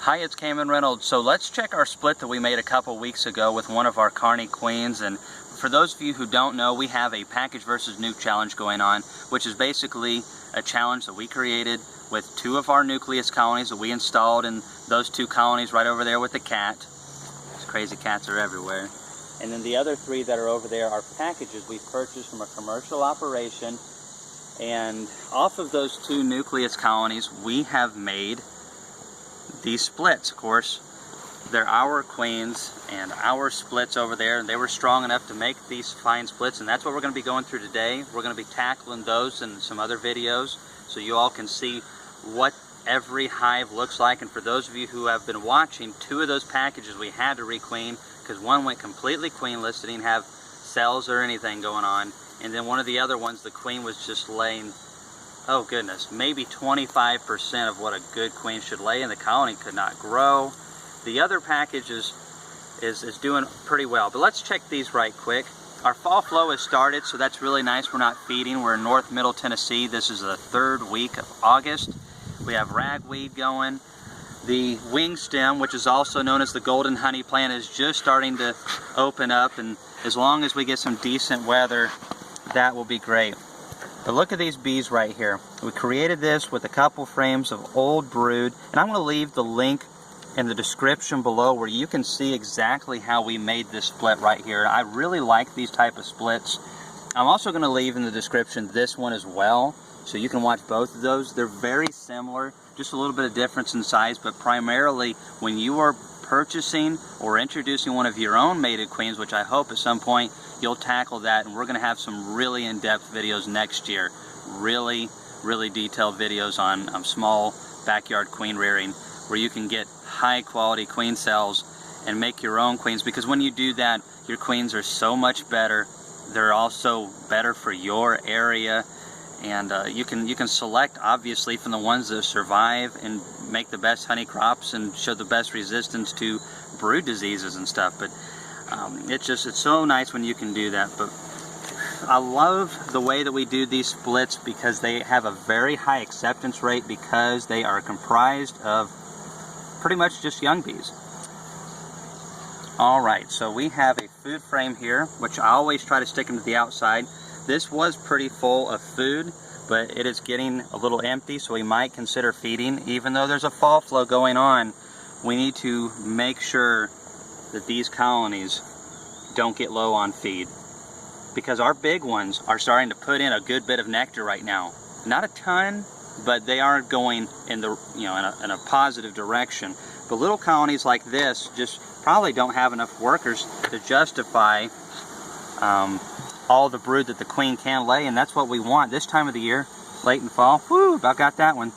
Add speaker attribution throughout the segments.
Speaker 1: Hi, it's Kamon Reynolds. So let's check our split that we made a couple weeks ago with one of our Carney queens. And for those of you who don't know, we have a package versus NUC challenge going on, which is basically a challenge that we created with two of our nucleus colonies that we installed in those two colonies right over there with the cat. These crazy cats are everywhere. And then the other three that are over there are packages we've purchased from a commercial operation. And off of those two nucleus colonies, we have made these splits. Of course, they're our queens and our splits over there, and they were strong enough to make these fine splits, and that's what we're going to be going through today. We're going to be tackling those in some other videos so you all can see what every hive looks like. And for those of you who have been watching, two of those packages we had to requeen because one went completely queenless, didn't have cells or anything going on, and then one of the other ones, the queen was just laying, oh goodness, maybe 25% of what a good queen should lay, and the colony could not grow. The other package is doing pretty well, but let's check these right quick. Our fall flow has started, so that's really nice. We're not feeding. We're in North Middle Tennessee. This is the third week of August. We have ragweed going. The wing stem, which is also known as the golden honey plant, is just starting to open up, and as long as we get some decent weather, that will be great. But look at these bees right here. We created this with a couple frames of old brood, and I'm going to leave the link in the description below where you can see exactly how we made this split right here. I really like these type of splits. I'm also going to leave in the description this one as well, so you can watch both of those. They're very similar, just a little bit of difference in size, but primarily when you are purchasing or introducing one of your own mated queens, which I hope at some point you'll tackle that, and we're going to have some really in-depth videos next year, really detailed videos on small backyard queen rearing, where you can get high quality queen cells and make your own queens, because when you do that, your queens are so much better. They're also better for your area, and you can select obviously from the ones that survive and make the best honey crops and show the best resistance to brood diseases and stuff. But it's so nice when you can do that. But I love the way that we do these splits because they have a very high acceptance rate, because they are comprised of pretty much just young bees. Alright, so we have a food frame here, which I always try to stick them to the outside. This was pretty full of food, but it is getting a little empty, so we might consider feeding. Even though there's a fall flow going on, we need to make sure that these colonies don't get low on feed, because our big ones are starting to put in a good bit of nectar right now. Not a ton, but they are going in the in a positive direction. But little colonies like this just probably don't have enough workers to justify all the brood that the queen can lay, and that's what we want this time of the year, late in fall. Woo, about got that one.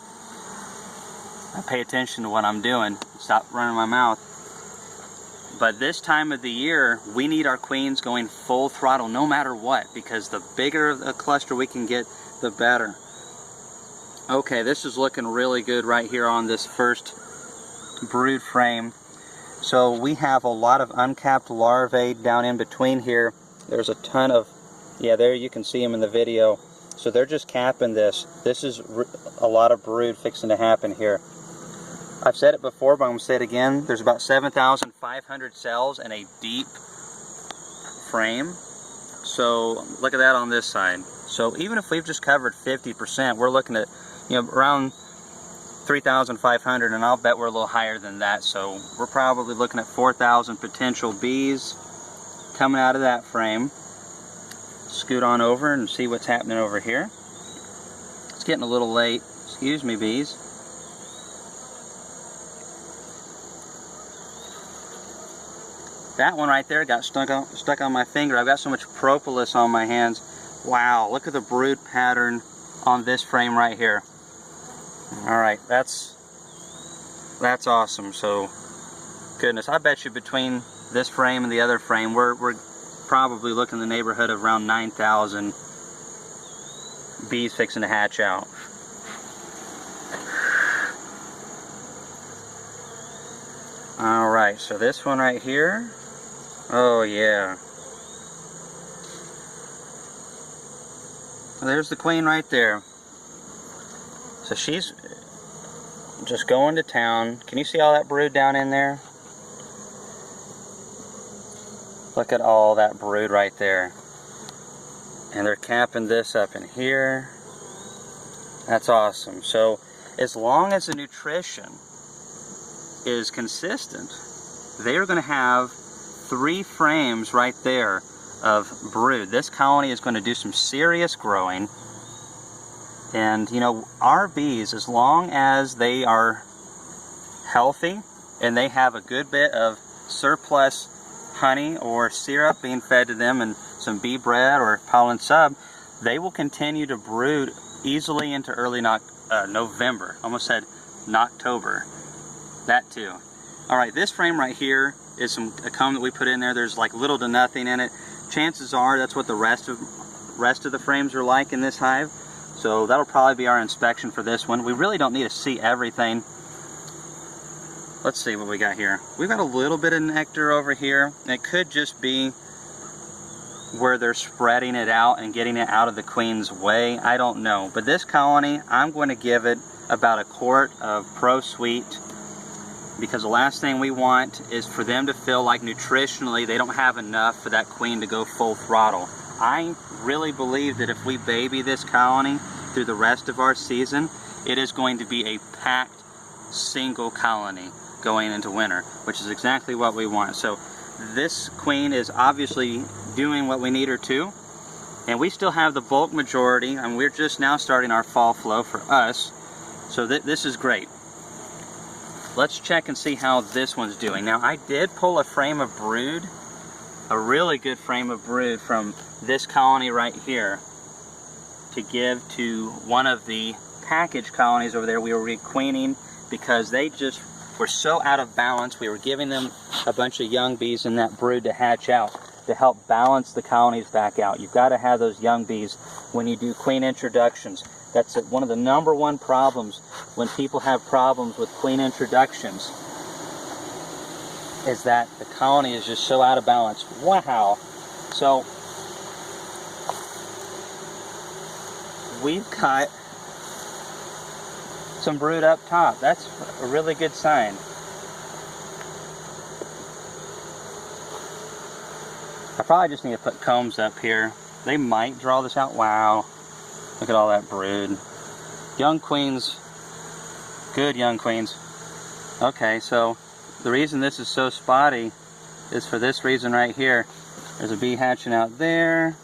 Speaker 1: I pay attention to what I'm doing. Stop running my mouth. But this time of the year, we need our queens going full throttle no matter what, because the bigger a cluster we can get, the better. Okay, this is looking really good right here on this first brood frame. So we have a lot of uncapped larvae down in between here. There's a ton of, yeah, there you can see them in the video. So they're just capping this. This is a lot of brood fixing to happen here. I've said it before, but I'm going to say it again. There's about 7,500 cells in a deep frame. So look at that on this side. So even if we've just covered 50%, we're looking at around 3,500, and I'll bet we're a little higher than that. So we're probably looking at 4,000 potential bees coming out of that frame. Scoot on over and see what's happening over here. It's getting a little late. Excuse me, bees. That one right there got stuck on my finger. I've got so much propolis on my hands. Wow, look at the brood pattern on this frame right here. Alright, that's awesome. So, goodness, I bet you between this frame and the other frame, we're probably looking in the neighborhood of around 9,000 bees fixing to hatch out. Alright, so this one right here, oh yeah. There's the queen right there. So she's just going to town. Can you see all that brood down in there? Look at all that brood right there. And they're capping this up in here. That's awesome. So as long as the nutrition is consistent, they are going to have 3 frames right there of brood. This colony is going to do some serious growing. And you know, our bees, as long as they are healthy and they have a good bit of surplus honey or syrup being fed to them and some bee bread or pollen sub, they will continue to brood easily into early November. Almost said Noctober. That too. Alright, this frame right here is a comb that we put in there. There's like little to nothing in it. Chances are that's what the rest of the frames are like in this hive. So that'll probably be our inspection for this one. We really don't need to see everything. Let's see what we got here. We've got a little bit of nectar over here. It could just be where they're spreading it out and getting it out of the queen's way. I don't know. But this colony, I'm going to give it about a quart of Pro Sweet, because the last thing we want is for them to feel like nutritionally they don't have enough for that queen to go full throttle. I really believe that if we baby this colony through the rest of our season, it is going to be a packed single colony going into winter, which is exactly what we want. So this queen is obviously doing what we need her to, and we still have the bulk majority, and we're just now starting our fall flow for us. So this is great. Let's check and see how this one's doing. Now, I did pull a frame of brood, a really good frame of brood from this colony right here to give to one of the package colonies over there we were requeening, because they just were so out of balance. We were giving them a bunch of young bees in that brood to hatch out to help balance the colonies back out. You've got to have those young bees when you do queen introductions. That's one of the #1 problems when people have problems with queen introductions, is that the colony is just so out of balance. Wow. So we've got some brood up top. That's a really good sign. I probably just need to put combs up here. They might draw this out. Wow. Look at all that brood. Young queens. Good young queens. Okay, so the reason this is so spotty is for this reason right here. There's a bee hatching out there.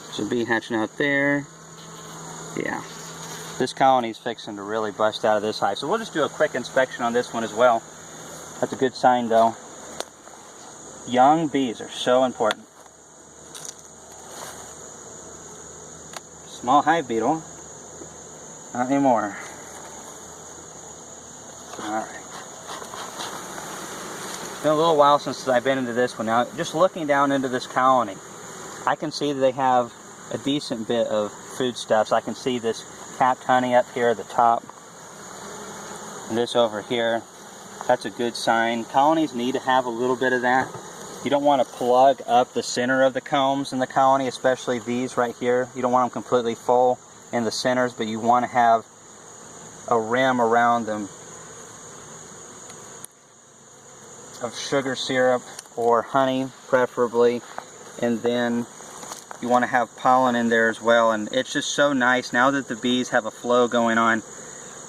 Speaker 1: There's a bee hatching out there. Yeah. This colony's fixing to really bust out of this hive. So we'll just do a quick inspection on this one as well. That's a good sign though. Young bees are so important. Small hive beetle. Not anymore. Alright. It's been a little while since I've been into this one. Now, just looking down into this colony, I can see that they have a decent bit of foodstuffs. I can see this capped honey up here at the top. And this over here. That's a good sign. Colonies need to have a little bit of that. You don't want to plug up the center of the combs in the colony, especially these right here. You don't want them completely full in the centers, but you want to have a rim around them of sugar syrup or honey, preferably. And then you want to have pollen in there as well. And it's just so nice now that the bees have a flow going on.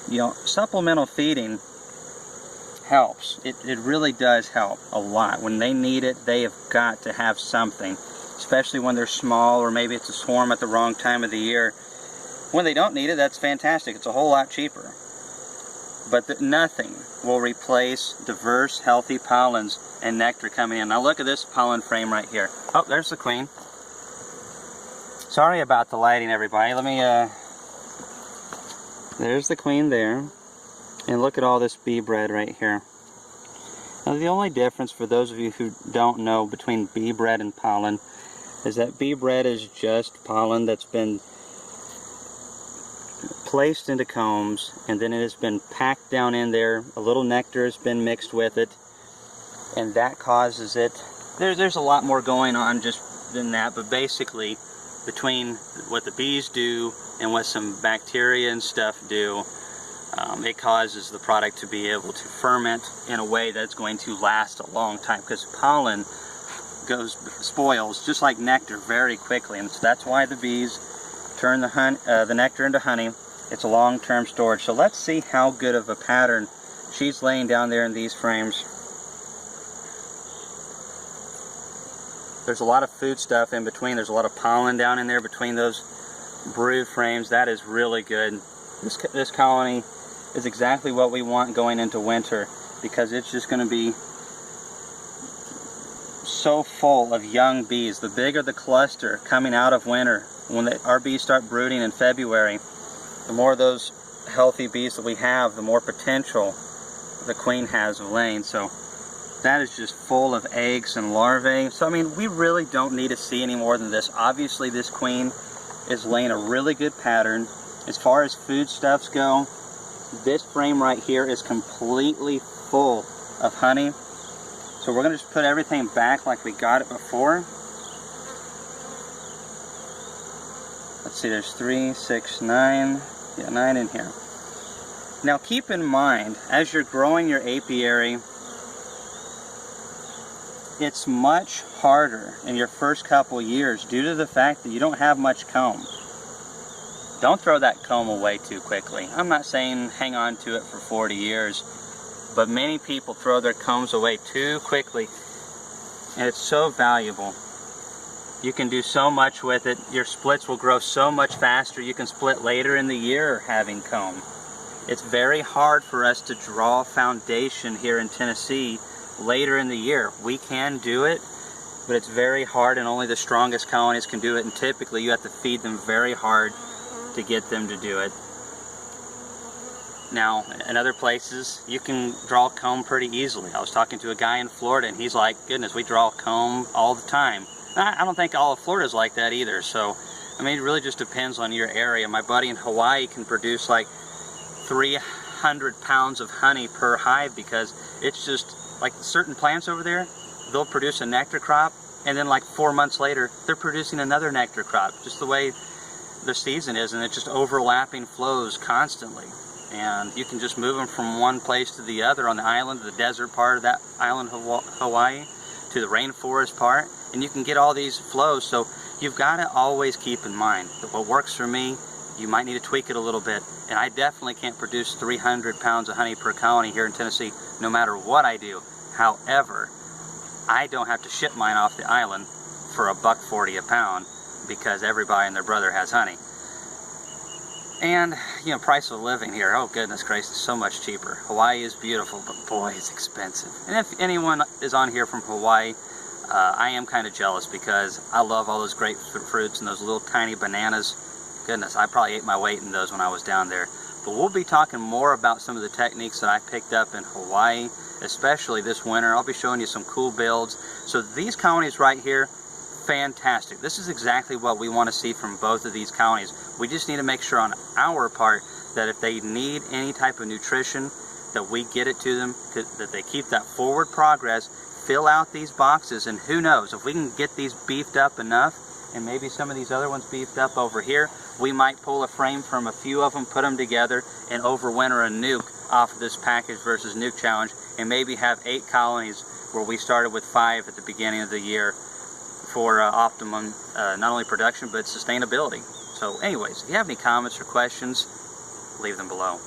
Speaker 1: You know, supplemental feeding helps. It really does help a lot. When they need it, they have got to have something, especially when they're small, or maybe it's a swarm at the wrong time of the year. When they don't need it, that's fantastic. It's a whole lot cheaper. But nothing will replace diverse, healthy pollens and nectar coming in. Now look at this pollen frame right here. Oh, there's the queen. Sorry about the lighting, everybody. Let me, there's the queen there. And look at all this bee bread right here. Now the only difference, for those of you who don't know, between bee bread and pollen is that bee bread is just pollen that's been placed into combs, and then it has been packed down in there. A little nectar has been mixed with it, and that causes it. There's a lot more going on just than that, but basically between what the bees do and what some bacteria and stuff do, it causes the product to be able to ferment in a way that's going to last a long time, because pollen spoils just like nectar very quickly, and so that's why the bees turn the nectar into honey. It's a long-term storage. So let's see how good of a pattern she's laying down there in these frames. There's a lot of food stuff in between. There's a lot of pollen down in there between those brood frames. That is really good. This colony is exactly what we want going into winter, because it's just going to be so full of young bees. The bigger the cluster coming out of winter, when our bees start brooding in February, the more of those healthy bees that we have, the more potential the queen has of laying. So that is just full of eggs and larvae. So I mean, we really don't need to see any more than this. Obviously this queen is laying a really good pattern. As far as foodstuffs go, this frame right here is completely full of honey. So we're going to just put everything back like we got it before. Let's see, there's 3, 6, 9. Yeah, 9 in here. Now keep in mind, as you're growing your apiary, it's much harder in your first couple years due to the fact that you don't have much comb. Don't throw that comb away too quickly. I'm not saying hang on to it for 40 years, but many people throw their combs away too quickly, and it's so valuable. You can do so much with it. Your splits will grow so much faster. You can split later in the year having comb. It's very hard for us to draw foundation here in Tennessee later in the year. We can do it, but it's very hard, and only the strongest colonies can do it, and typically you have to feed them very hard to get them to do it. Now, in other places, you can draw comb pretty easily. I was talking to a guy in Florida, and he's like, goodness, we draw comb all the time. I don't think all of Florida's like that either. So, I mean, it really just depends on your area. My buddy in Hawaii can produce like 300 pounds of honey per hive, because it's just like certain plants over there, they'll produce a nectar crop, and then like 4 months later, they're producing another nectar crop, just the way the season is, and it's just overlapping flows constantly. And you can just move them from one place to the other on the island, the desert part of that island of Hawaii, to the rainforest part, and you can get all these flows. So you've got to always keep in mind that what works for me, you might need to tweak it a little bit. And I definitely can't produce 300 pounds of honey per colony here in Tennessee, no matter what I do. However, I don't have to ship mine off the island for $1.40 a pound, because everybody and their brother has honey. And, you know, price of living here, oh goodness gracious, so much cheaper. Hawaii is beautiful, but boy, it's expensive. And if anyone is on here from Hawaii, I am kind of jealous, because I love all those grapefruits and those little tiny bananas. Goodness, I probably ate my weight in those when I was down there. But we'll be talking more about some of the techniques that I picked up in Hawaii, especially this winter. I'll be showing you some cool builds. So these colonies right here, fantastic. This is exactly what we want to see from both of these colonies. We just need to make sure on our part that if they need any type of nutrition, that we get it to them, that they keep that forward progress, fill out these boxes, and who knows, if we can get these beefed up enough, and maybe some of these other ones beefed up over here, we might pull a frame from a few of them, put them together, and overwinter a NUC off of this package versus NUC challenge, and maybe have 8 colonies where we started with 5 at the beginning of the year for optimum not only production but sustainability. So anyways, if you have any comments or questions, leave them below.